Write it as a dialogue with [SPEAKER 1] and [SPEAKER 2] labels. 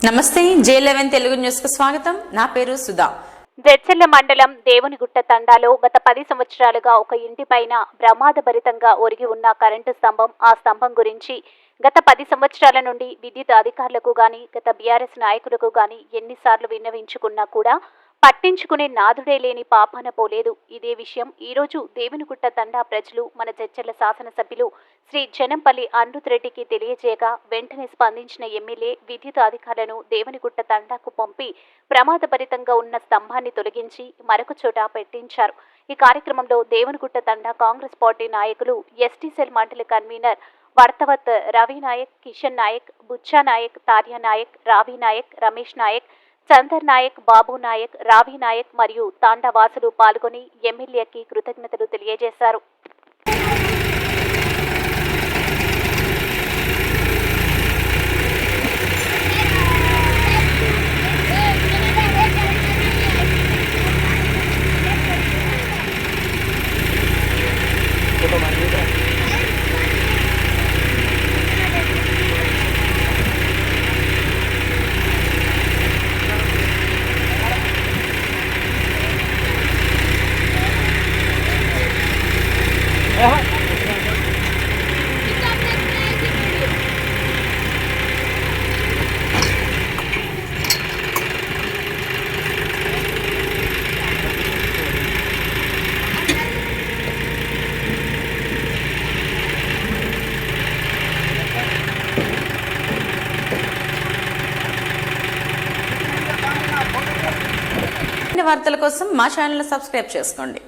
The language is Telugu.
[SPEAKER 1] నమస్తే J11 తెలుగు న్యూస్ కు స్వాగతం. నా పేరు సుధా.
[SPEAKER 2] జడ్చర్ల మండలం దేవునిగుట్ట తండాలో గత 10 సంవత్సరాలుగా ఒక ఇంటిపైన ప్రమాదభరితంగా ఒరిగి ఉన్న కరెంటు స్తంభం, ఆ స్తంభం గురించి గత 10 సంవత్సరాల నుండి విద్యుత్ అధికారులకు గాని, గత బీఆర్ఎస్ నాయకులకు గాని ఎన్నిసార్లు విన్నవించుకున్నా కూడా పట్టించుకునే నాదుడే లేని పాపాన పోలేదు. ఇదే విషయం ఈరోజు దేవునిగుట్ట తండా ప్రజలు మన జడ్చర్ల శాసనసభ్యులు శ్రీ జనంపల్లి అమృత్ రెడ్డికి తెలియజేయగా వెంటనే స్పందించిన ఎమ్మెల్యే విద్యుత్ అధికారులను దేవునిగుట్ట తండాకు పంపి ప్రమాదభరితంగా ఉన్న స్తంభాన్ని తొలగించి మరొక చోట పెట్టించారు. ఈ కార్యక్రమంలో దేవునిగుట్ట తండా కాంగ్రెస్ పార్టీ నాయకులు, ఎస్టీ సెల్ మండలి కన్వీనర్ వర్తవత్ రవి నాయక్, కిషన్ నాయక్, బుచ్చా నాయక్, తార్య నాయక్, రావి నాయక్, రమేష్ నాయక్, చందర్ నాయక్, బాబు నాయక్, రావి నాయక్ మరియు తాండావాసులు పాల్గొని ఎమ్మెల్యేకి కృతజ్ఞతలు తెలియజేశారు.
[SPEAKER 1] వార్తల కోసం మా ఛానల్ సబ్స్క్రైబ్ చేసుకోండి.